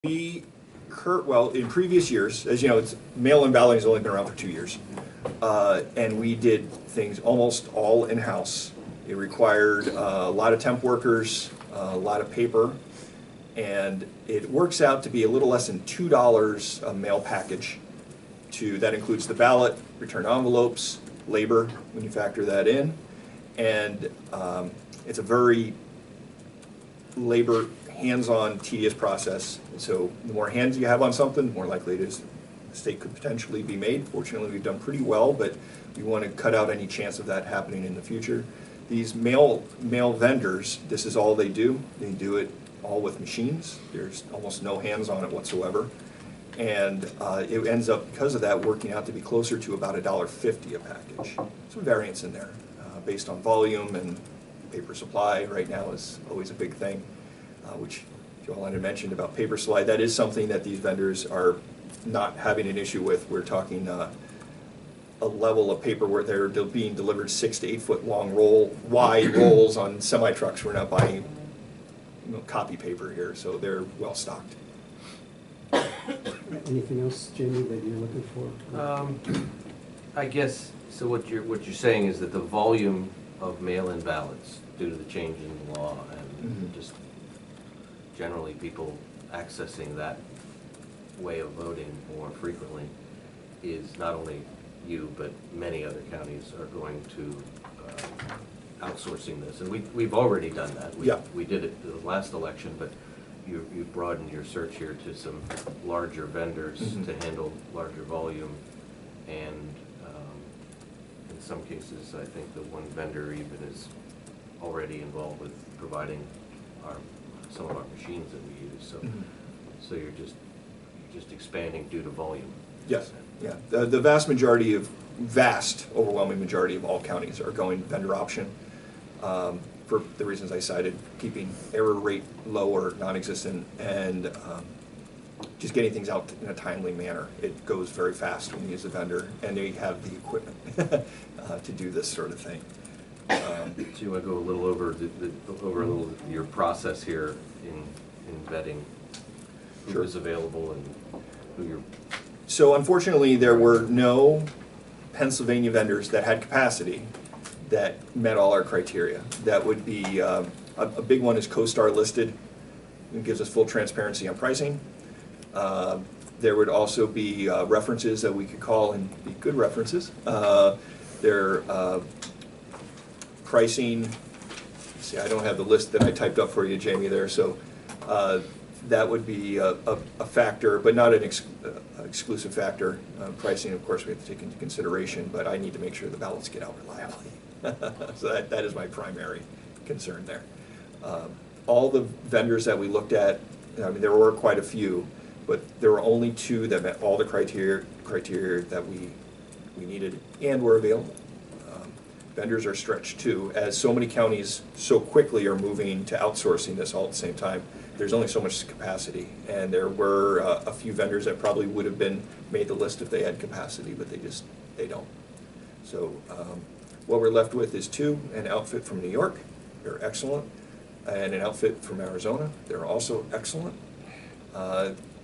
Well, in previous years, as you know, mail-in balloting has only been around for 2 years, and we did things almost all in-house. It required a lot of temp workers, a lot of paper, and it works out to be a little less than $2 a mail package. That includes the ballot, return envelopes, labor when you factor that in, and it's a very labor hands-on, tedious process. So the more hands you have on something, the more likely it is a mistake could potentially be made. Fortunately, we've done pretty well, but we want to cut out any chance of that happening in the future. These mail vendors, this is all they do. They do it all with machines. There's almost no hands on it whatsoever. And it ends up, because of that, working out to be closer to about $1.50 a package. Some variance in there based on volume, and paper supply right now is always a big thing. Which Joel had mentioned about paper slide. That is something that these vendors are not having an issue with. We're talking a level of paper where they're being delivered 6 to 8 foot long wide rolls on semi trucks. We're not buying copy paper here, so they're well stocked. Anything else, Jamie, that you're looking for? I guess so. What you're saying is that the volume of mail-in ballots, due to the change in the law and just generally people accessing that way of voting more frequently, is not only you but many other counties are going to outsourcing this, and we've already done that. We did it the last election, but you broadened your search here to some larger vendors to handle larger volume, and in some cases I think the one vendor even is already involved with providing some of our machines that we use. So so you're just expanding due to volume. Yes, yeah. The overwhelming majority of all counties are going vendor option for the reasons I cited, keeping error rate low or non-existent, and just getting things out in a timely manner. It goes very fast when you use a vendor, and they have the equipment to do this sort of thing. So you want to go a little over your process here in vetting who is available and who you're. So unfortunately, there were no Pennsylvania vendors that had capacity that met all our criteria. That would be a big one is CoStar listed. It gives us full transparency on pricing. There would also be references that we could call and be good references. Their pricing, see, I don't have the list that I typed up for you, Jamie, there, so that would be a factor, but not an exclusive factor. Pricing, of course, we have to take into consideration, but I need to make sure the ballots get out reliably. So that is my primary concern there. All the vendors that we looked at, I mean, there were quite a few, but there were only 2 that met all the criteria that we needed and were available. Vendors are stretched too, as so many counties so quickly are moving to outsourcing this all at the same time. There's only so much capacity, and there were a few vendors that probably would have made the list if they had capacity, but they don't. So what we're left with is 2, an outfit from New York, they're excellent, and an outfit from Arizona, they're also excellent.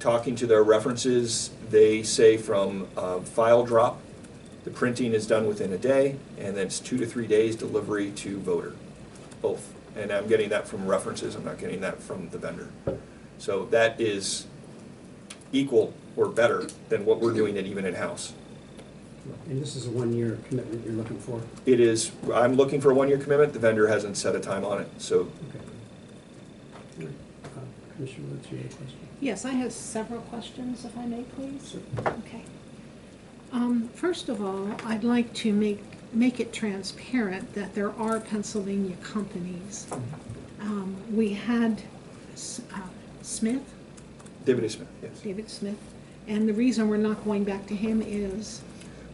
Talking to their references, they say from file drop, the printing is done within a day, and then it's 2 to 3 days delivery to voter, both. And I'm getting that from references, I'm not getting that from the vendor. So that is equal or better than what we're doing it even in-house. And this is a 1-year commitment you're looking for? It is. I'm looking for a 1-year commitment. The vendor hasn't set a time on it, so. Okay. Commissioner Litz, you have a question? Yes, I have several questions, if I may, please. Sure. Okay. First of all, I'd like to make it transparent that there are Pennsylvania companies. We had Smith. David Smith, yes. David Smith. And the reason we're not going back to him is?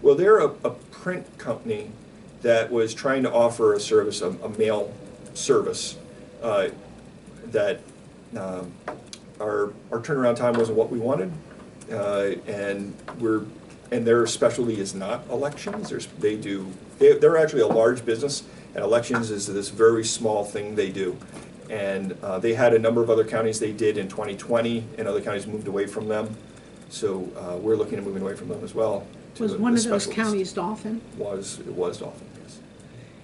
Well, they're a print company that was trying to offer a service, a mail service, that our turnaround time wasn't what we wanted, and their specialty is not elections. They're actually a large business, and elections is this very small thing they do. And they had a number of other counties they did in 2020, and other counties moved away from them. So we're looking at moving away from them as well. to Was a- one a of those specialist. counties Dauphin? It was Dauphin, yes.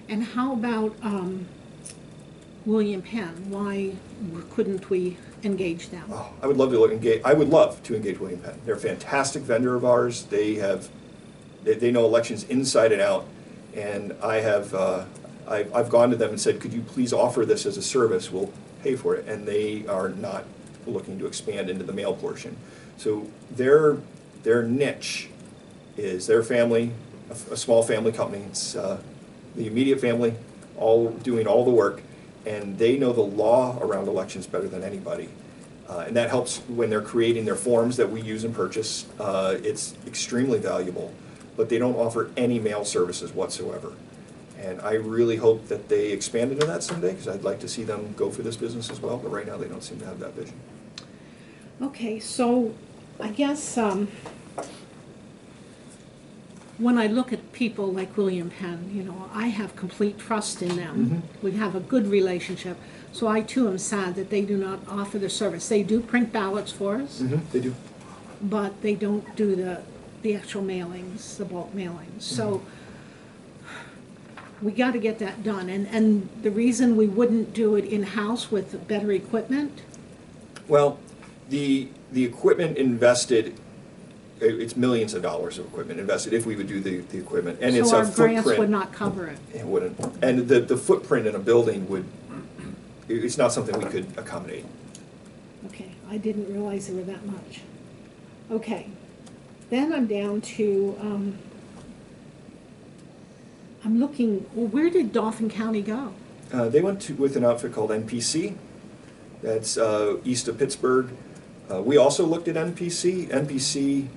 And how about William Penn? Why couldn't we engage them? Oh, I would love to engage. I would love to engage William Penn. They're a fantastic vendor of ours. They know elections inside and out, and I've gone to them and said, could you please offer this as a service? We'll pay for it, and they are not looking to expand into the mail portion. So their niche is their family, a small family company. It's the immediate family, all doing all the work, and they know the law around elections better than anybody. And that helps when they're creating their forms that we use and purchase. It's extremely valuable, but they don't offer any mail services whatsoever. And I really hope that they expand into that someday, because I'd like to see them go for this business as well, but right now they don't seem to have that vision. Okay, so I guess when I look at people like William Penn, you know, I have complete trust in them. We have a good relationship. So I too am sad that they do not offer the service. They do print ballots for us, They do. but they don't do the actual mailings, the bulk mailings. So we got to get that done. And the reason we wouldn't do it in-house with better equipment, Well, the equipment invested, it's millions of dollars of equipment invested if we would do the equipment. And it's so a our grants would footprint. not cover it. It wouldn't. And the footprint in a building it's not something we could accommodate. Okay, I didn't realize there were that much. Okay, then I'm down to, I'm looking, well, where did Dauphin County go? They went with an outfit called NPC. That's east of Pittsburgh. We also looked at NPC. NPC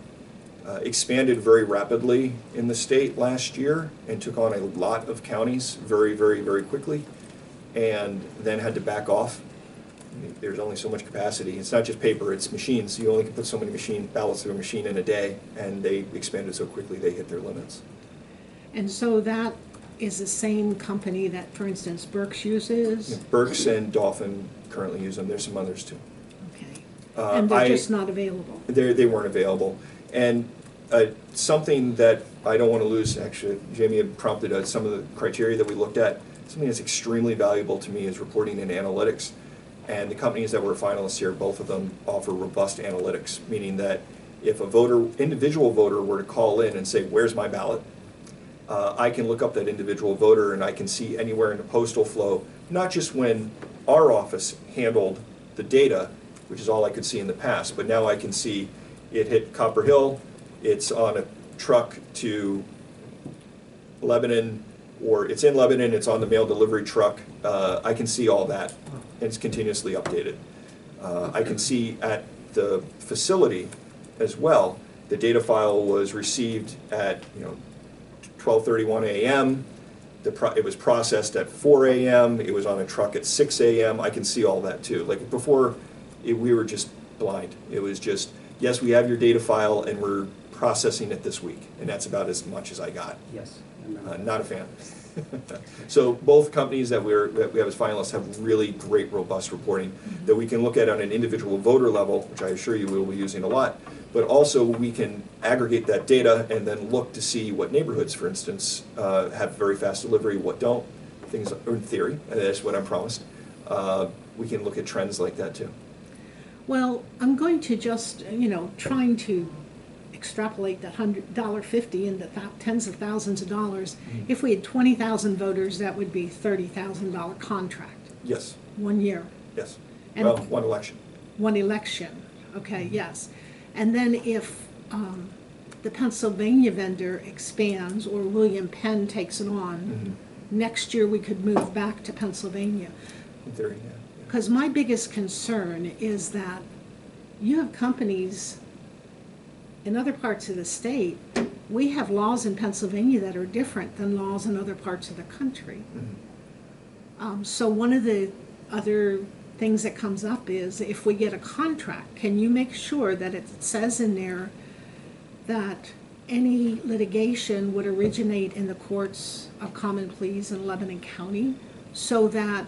expanded very rapidly in the state last year and took on a lot of counties very, very, very quickly, and then had to back off. I mean, there's only so much capacity. It's not just paper, it's machines. You only can put so many ballots through a machine in a day, and they expanded so quickly they hit their limits. And so that is the same company that, for instance, Berks uses? Berks and Dauphin currently use them. There's some others too. Okay, and they're I- just not available? They weren't available. And something that I don't want to lose, actually, Jamie had prompted some of the criteria that we looked at. Something that's extremely valuable to me is reporting and analytics. And the companies that were finalists here, both of them offer robust analytics, meaning that if a individual voter were to call in and say, where's my ballot? I can look up that individual voter and I can see anywhere in the postal flow, not just when our office handled the data, which is all I could see in the past, but now I can see it hit Copper Hill, it's on a truck to Lebanon, or it's in Lebanon, it's on the mail delivery truck. I can see all that, and it's continuously updated. I can see at the facility as well, the data file was received at 12:31 a.m. It was processed at 4 a.m. It was on a truck at 6 a.m. I can see all that too. Like before, we were just blind. It was just, yes, we have your data file and we're processing it this week, and that's about as much as I got. Yes. I remember. Not a fan. So both companies that we have as finalists have really great, robust reporting that we can look at on an individual voter level, which I assure you we will be using a lot, but also we can aggregate that data and then look to see what neighborhoods, for instance, have very fast delivery, what don't, things, or in theory, and that's what I'm promised. We can look at trends like that too. Well, I'm going to just, trying to extrapolate that $100.50 into tens of thousands of dollars. If we had 20,000 voters, that would be $30,000 contract, Yes, 1 year, yes. And- Well, one election. one election. Okay, yes. And then if the Pennsylvania vendor expands or William Penn takes it on, next year we could move back to Pennsylvania. In theory, yeah. Because my biggest concern is that you have companies in other parts of the state. We have laws in Pennsylvania that are different than laws in other parts of the country. So one of the other things that comes up is if we get a contract, can you make sure that it says in there that any litigation would originate in the courts of common pleas in Lebanon County, so that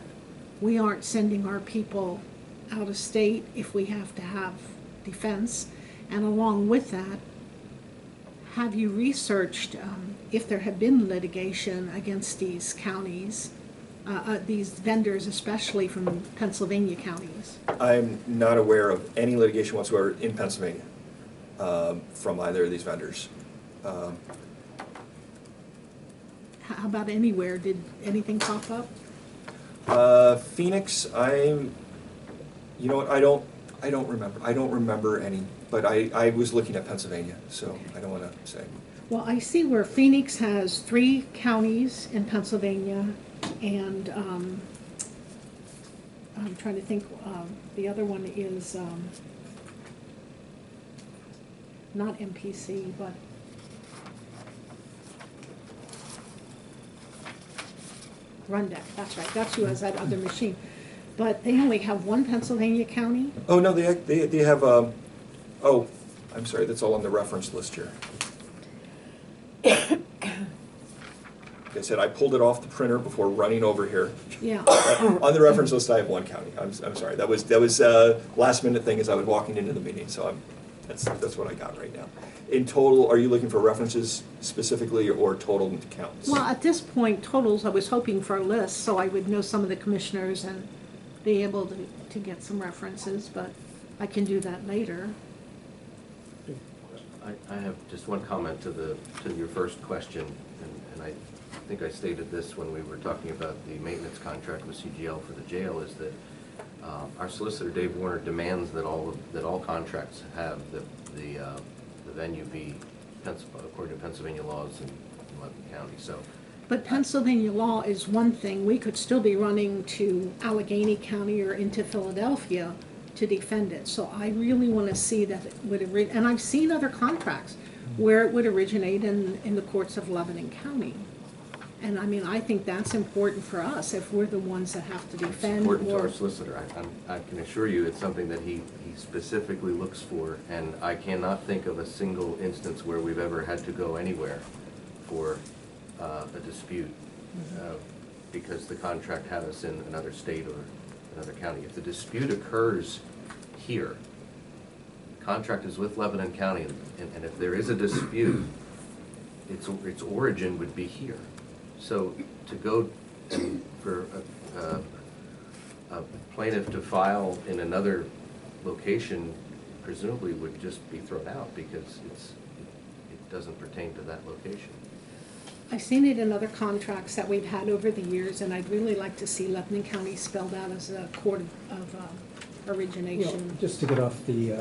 we aren't sending our people out of state if we have to have defense. And along with that, have you researched if there had been litigation against these counties, these vendors, especially from Pennsylvania counties? I'm not aware of any litigation whatsoever in Pennsylvania from either of these vendors. How about anywhere? Did anything pop up? Phoenix, you know what, I don't remember. I don't remember any, but I was looking at Pennsylvania, so I don't want to say. Well, I see where Phoenix has 3 counties in Pennsylvania, and I'm trying to think, the other one is not MPC, but Runbeck, that's right, that's who has that other machine. But they only have 1 Pennsylvania county. Oh, no, they have, oh, I'm sorry, that's all on the reference list here. Like I said, I pulled it off the printer before running over here. Yeah. On the reference list, I have 1 county. I'm sorry, that was last minute thing as I was walking into the meeting, so that's what I got right now. In total, are you looking for references specifically or total counts? Well, at this point, totals, I was hoping for a list, so I would know some of the commissioners and be able to get some references, but I can do that later. I have just one comment to your first question, and I think I stated this when we were talking about the maintenance contract with CGL for the jail, is that our solicitor, Dave Warner, demands that all contracts have the venue be according to Pennsylvania laws in Lebanon County. So, But Pennsylvania law is one thing. We could still be running to Allegheny County or into Philadelphia to defend it. So I really want to see that it would, and I've seen other contracts where it would originate in the courts of Lebanon County. And I mean, I think that's important for us if we're the ones that have to defend. important to our solicitor. I can assure you it's something that he specifically looks for, and I cannot think of a single instance where we've ever had to go anywhere for a dispute because the contract had us in another state or another county. If the dispute occurs here, the contract is with Lebanon County, and if there is a dispute, its origin would be here. So to go and for a plaintiff to file in another location presumably would just be thrown out because it doesn't pertain to that location. I've seen it in other contracts that we've had over the years, and I'd really like to see Lebanon County spelled out as a court of origination. Just to get off the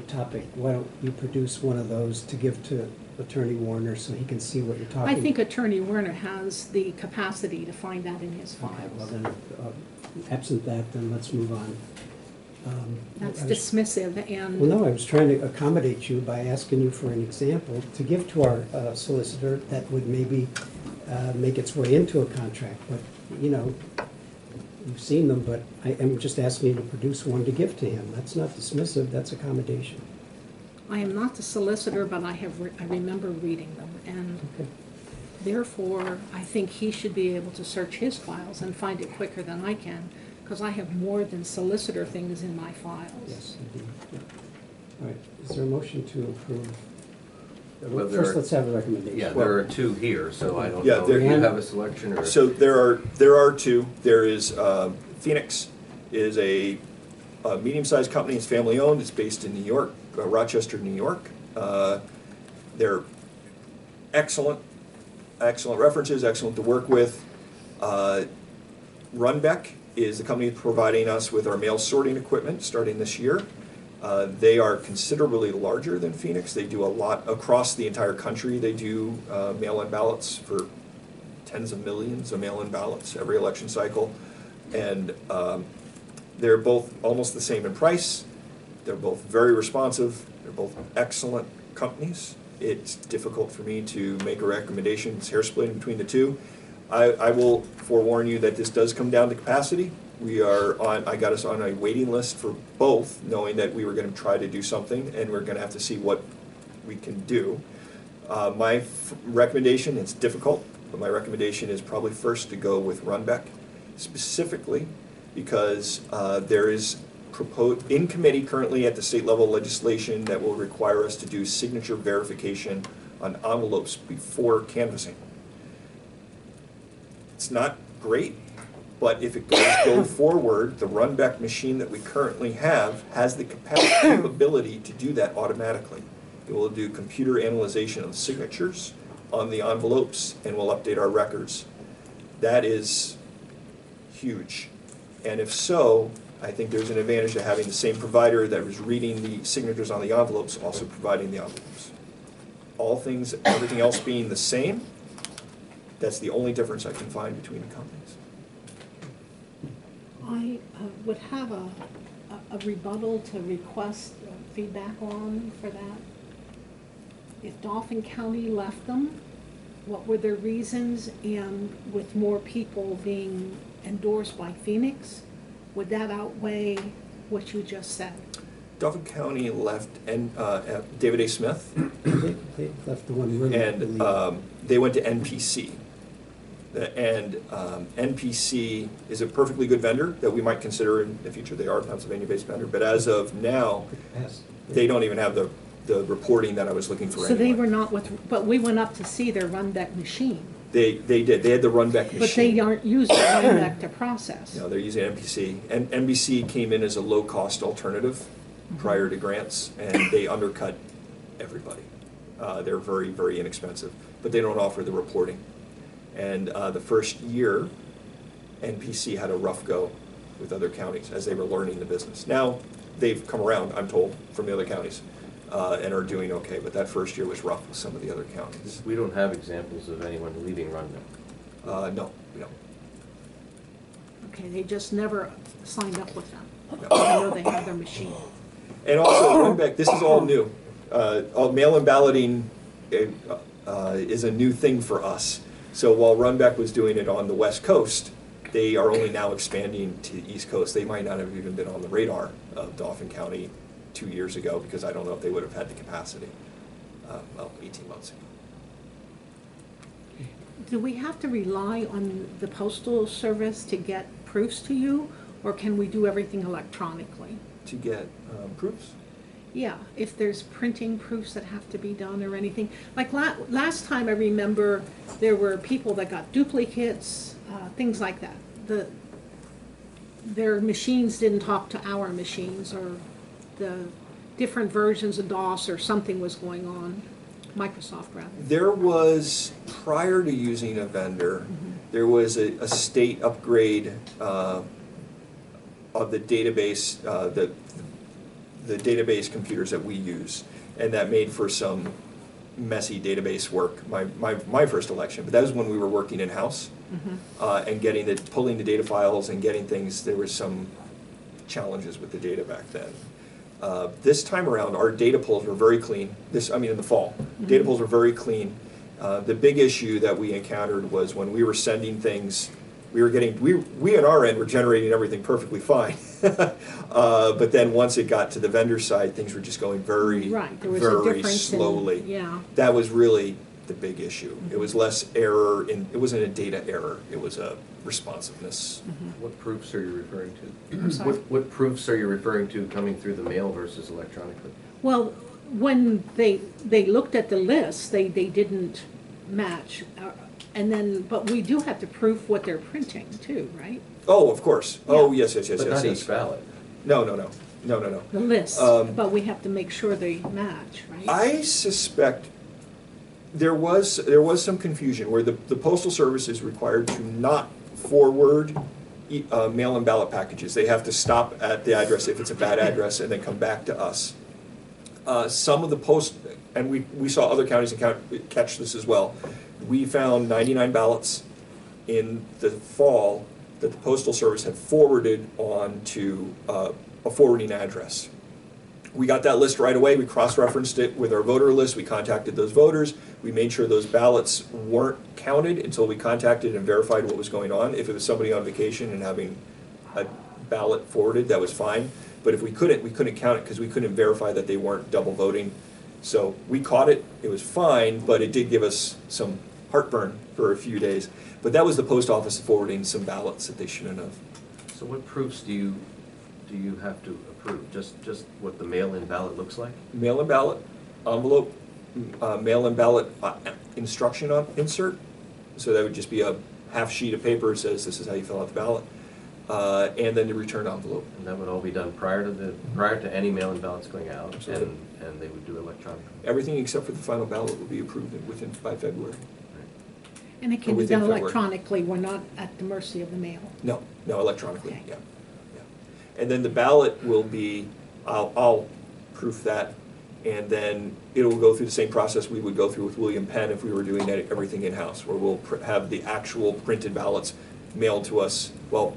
topic, why don't you produce one of those to give to Attorney Warner so he can see what you're talking about? I think Attorney Warner has the capacity to find that in his files. Okay, well then, absent that, then let's move on. That's dismissive and... Well, no, I was trying to accommodate you by asking you for an example to give to our solicitor that would maybe make its way into a contract. But, you've seen them, but I am just asking you to produce one to give to him. That's not dismissive, that's accommodation. I am not the solicitor, but I remember reading them, and Okay. therefore, I think he should be able to search his files and find it quicker than I can, because I have more than solicitor things in my files. Yes, indeed. Yeah. All right, is there a motion to approve? Well, First, let's have a recommendation. Yeah, there are 2 here, so I don't Yeah, know there- if you have a selection or... So there are 2. There is Phoenix is a medium-sized company. It's family-owned. It's based in New York, Rochester, New York. They're excellent references, excellent to work with. Runbeck is the company providing us with our mail sorting equipment starting this year. They are considerably larger than Phoenix. They do a lot across the entire country. They do mail-in ballots for tens of millions of mail-in ballots every election cycle. And they're both almost the same in price. They're both very responsive. They're both excellent companies. It's difficult for me to make a recommendation. It's hair splitting between the 2. I will forewarn you that this does come down to capacity. I got us on a waiting list for both, knowing that we were going to try to do something, and we're going to have to see what we can do. My recommendation, it's difficult, but my recommendation is probably first to go with Runbeck. specifically because there is proposed in committee currently at the state level legislation that will require us to do signature verification on envelopes before canvassing. It's not great, but if it go forward, the Runbeck machine that we currently have has the capability to do that automatically. It will do computer analyzation of signatures on the envelopes and will update our records. That is huge. And if so, I think there's an advantage to having the same provider that was reading the signatures on the envelopes also providing the envelopes. All things, everything else being the same, that's the only difference I can find between the companies. I would have a rebuttal to request feedback on for that. If Dauphin County left them, what were their reasons? And with more people being endorsed by Phoenix, would that outweigh what you just said? Dauphin County left David A. Smith, They left the one room. and they went to NPC. And NPC is a perfectly good vendor that we might consider in the future. They are a Pennsylvania-based vendor, but as of now, they don't even have the reporting that I was looking for So anyway. they were not with, but we went up to see their Runbeck machine. They did. They had the Runbeck machine. But they aren't using Runbeck to process. No, they're using NPC. And NBC came in as a low-cost alternative prior to grants, and they undercut everybody. They're very, very inexpensive, but they don't offer the reporting. And the first year, NPC had a rough go with other counties as they were learning the business. Now, they've come around, I'm told, from the other counties, and are doing okay, but that first year was rough with some of the other counties. We don't have examples of anyone leaving Runbeck. No, we don't. Okay, they just never signed up with them. No. I know they have their machine. And also, Runbeck, this is all new. Mail-in balloting is a new thing for us. So while Runbeck was doing it on the West Coast, they are only now expanding to the East Coast. They might not have even been on the radar of Dauphin County 2 years ago, because I don't know if they would have had the capacity, 18 months ago. Do we have to rely on the Postal Service to get proofs to you, or can we do everything electronically? To get proofs? Yeah, if there's printing proofs that have to be done or anything. Like last time I remember there were people that got duplicates, things like that. Their machines didn't talk to our machines, or the different versions of DOS or something was going on, Microsoft rather. There was, prior to using a vendor, there was a state upgrade of the database, the database computers that we use, and that made for some messy database work, my first election. But that was when we were working in-house, and pulling the data files and getting things. There were some challenges with the data back then. This time around, our data pulls were very clean. In the fall, data pulls were very clean. The big issue that we encountered was when we were sending things, we on our end were generating everything perfectly fine. But then once it got to the vendor side, things were just going very, very slowly. That was really the big issue. It was less error, it wasn't a data error, it was a responsiveness. What proofs are you referring to? I'm sorry? What proofs are you referring to coming through the mail versus electronically? Well, when they looked at the list, they didn't match. But we do have to proof what they're printing too, right? Oh, of course. Yeah. Oh, yes. But not each ballot. No. The list, but we have to make sure they match, right? I suspect there was some confusion where the Postal Service is required to not forward mail-in ballot packages. They have to stop at the address if it's a bad address and then come back to us. Some of the and we saw other counties catch this as well. We found 99 ballots in the fall that the Postal Service had forwarded on to a forwarding address. We got that list right away. We cross-referenced it with our voter list. We contacted those voters. We made sure those ballots weren't counted until we contacted and verified what was going on. If it was somebody on vacation and having a ballot forwarded, that was fine. But if we couldn't count it because we couldn't verify that they weren't double voting. So we caught it. It was fine, but it did give us some heartburn for a few days. But that was the post office forwarding some ballots that they shouldn't have. So what proofs do you have to approve? Just what the mail-in ballot looks like? Mail-in ballot, envelope, mail-in ballot instruction on insert. So that would just be a half sheet of paper that says this is how you fill out the ballot. And then the return envelope. And that would all be done prior to any mail-in ballots going out, Absolutely. and they would do electronically. Everything except for the final ballot will be approved by February. And it can be Within done February. electronically, we're not at the mercy of the mail. No, electronically, Okay. yeah. And then the ballot will be, I'll proof that, and then it will go through the same process we would go through with William Penn if we were doing everything in-house, where we'll have the actual printed ballots mailed to us, well,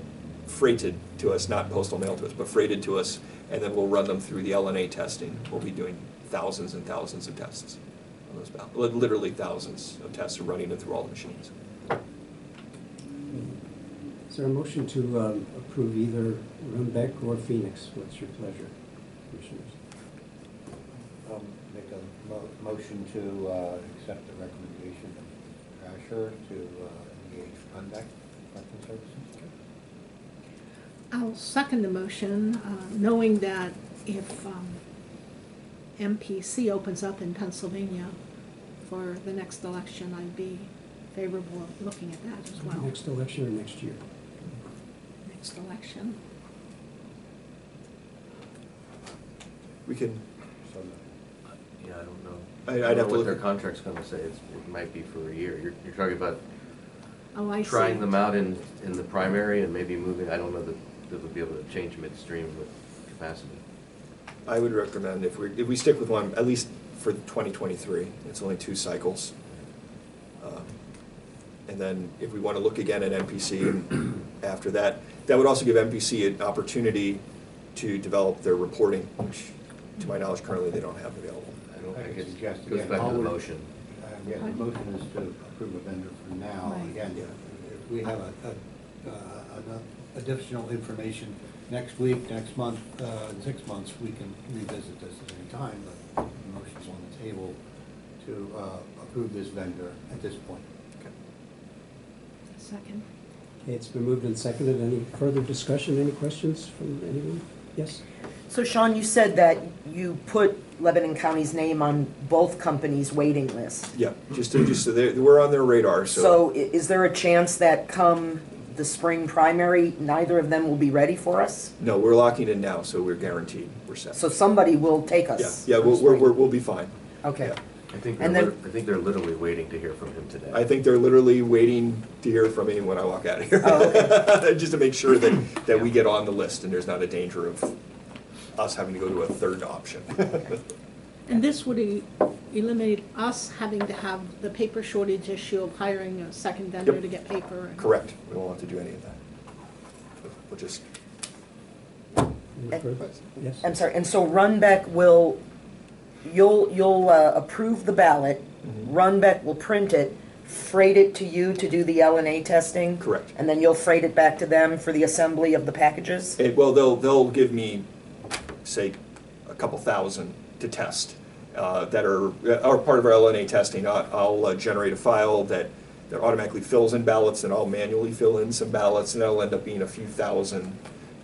freighted to us, not postal mail to us, but freighted to us, and then we'll run them through the LNA testing. We'll be doing thousands and thousands of tests on those ballots, literally thousands of tests, running it through all the machines. Is there a motion to approve either Runbeck or Phoenix? What's your pleasure, commissioners? Make a motion to accept the recommendation of Drasher to engage Runbeck Election Services. I'll second the motion, knowing that if MPC opens up in Pennsylvania for the next election, I'd be favorable of looking at that as well. Next election or next year? Next election. We can, So Yeah, I don't know. I'd I don't have know to what their look. contract's gonna say. It might be for a year. You're talking about Oh, I see. trying them out in the primary and maybe moving, I don't know that would be able to change midstream with capacity. I would recommend if we stick with one, at least for 2023, it's only 2 cycles. And then if we want to look again at NPC after that, that would also give NPC an opportunity to develop their reporting, which to my knowledge currently they don't have available. I don't I think could it suggest goes again, back to the Howard- motion. Yeah, the motion is to approve a vendor for now. Right. Again, Yeah. if we have additional information next week, next month, in 6 months, we can revisit this at any time, but the motion's on the table to approve this vendor at this point. Second. Okay, it's been moved and seconded. Any further discussion, any questions from anyone? Yes? So Sean, you said that you put Lebanon County's name on both companies' waiting list. Yeah, just so we're on their radar, So is there a chance that come the spring primary, neither of them will be ready for us? No, we're locking in now, so we're guaranteed, we're set. So somebody will take us? Yeah, for spring? we'll be fine. Okay. Yeah. I think And they're, then- I think they're literally waiting to hear from him today. I think they're literally waiting to hear from me when I walk out of here. Oh, okay. Just to make sure that we get on the list and there's not a danger of us having to go to a third option. And this would eliminate us having to have the paper shortage issue of hiring a second vendor Yep. to get paper. and- Correct, we don't have to do any of that. We'll just, Any further? Yes? I'm sorry, and so Runbeck will, you'll approve the ballot, Mhm. Runbeck will print it, freight it to you to do the LNA testing? Correct. And then you'll freight it back to them for the assembly of the packages? well, they'll give me, say, a couple thousand to test that are part of our LNA testing. I'll generate a file that automatically fills in ballots, and I'll manually fill in some ballots, and that'll end up being a few thousand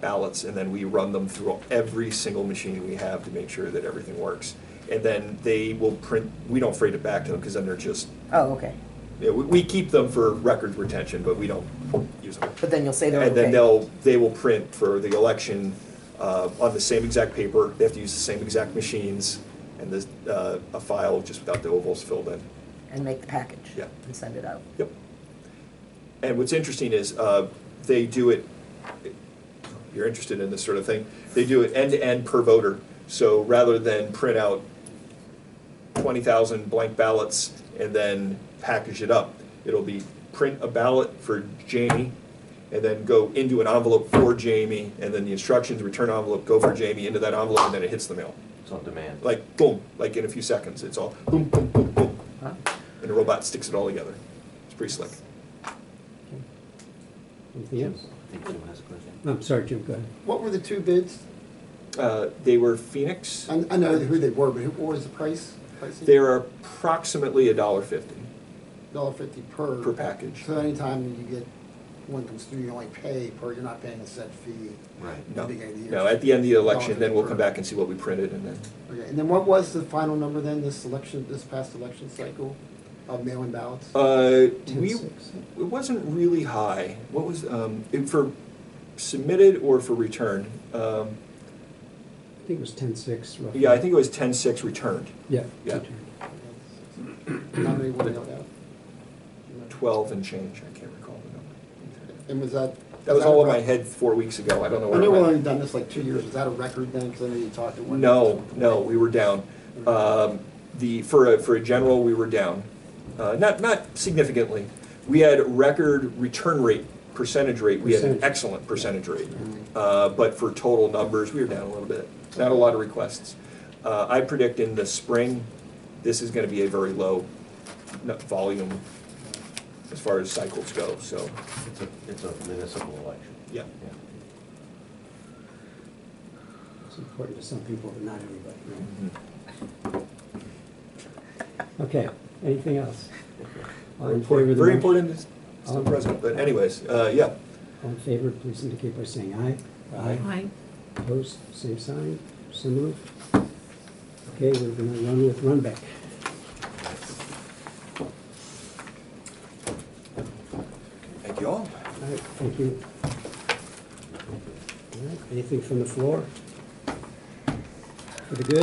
ballots, and then we run them through every single machine we have to make sure that everything works. And then they will print, we don't freight it back to them, because then they're just, Oh, okay. we keep them for records retention, but we don't use them. But then you'll say they're okay? And then they will print for the election on the same exact paper. They have to use the same exact machines, and there's a file just without the ovals filled in. And make the package? Yeah. And send it out? Yep. And what's interesting is they do it, you're interested in this sort of thing, they do it end-to-end per voter. So rather than print out 20,000 blank ballots and then package it up, it'll be print a ballot for Jamie and then go into an envelope for Jamie, and then the instructions, return envelope, go for Jamie into that envelope, and then it hits the mail. It's on demand. Like boom, like in a few seconds. It's all boom, boom, boom, boom. Huh? And the robot sticks it all together. It's pretty slick. Anything else? I think Jim has a question. I'm sorry, Jim, go ahead. What were the 2 bids? They were Phoenix. I know who they were, but what was the price? Pricing? They're approximately $1.50. $1.50 per. per package. So anytime you get one comes through, you only pay per, you're not paying a set fee. Right. at No, the beginning of the year. no, at the end of the election, then we'll $1.50 come per. back and see what we printed and then. Okay, and then what was the final number then, this election, this past election cycle of mail-in ballots? We, 10-6. it wasn't really high. What was, for submitted or for returned? I think it was 10-6 roughly. Yeah, I think it was 10-6 returned, Yeah. Yeah. How many were mailed out? 12 and change, I can't recall the number. And was that? That was all in my head 4 weeks ago, I don't know I where knew it we went. only done this like 2 years, was that a record then, because I know you talked to one. No, we were down. For a general, we were down. Not significantly. We had record return rate, percentage rate, we had an Percentage. excellent percentage rate. But for total numbers, we were down a little bit. Not a lot of requests. I predict in the spring, this is gonna be a very low volume as far as cycles go, so, It's a municipal election. yeah. It's important to some people, but not everybody. right? Mhm. Okay, anything else? All Very in favor of the very motion? important, it's All still in- present, but anyways, yeah. All in favor, please indicate by saying aye. I, Opposed, same sign, so moved. Okay, we're gonna run with Runbeck. Thank you all. All right, thank you. All right, anything from the floor? For the good?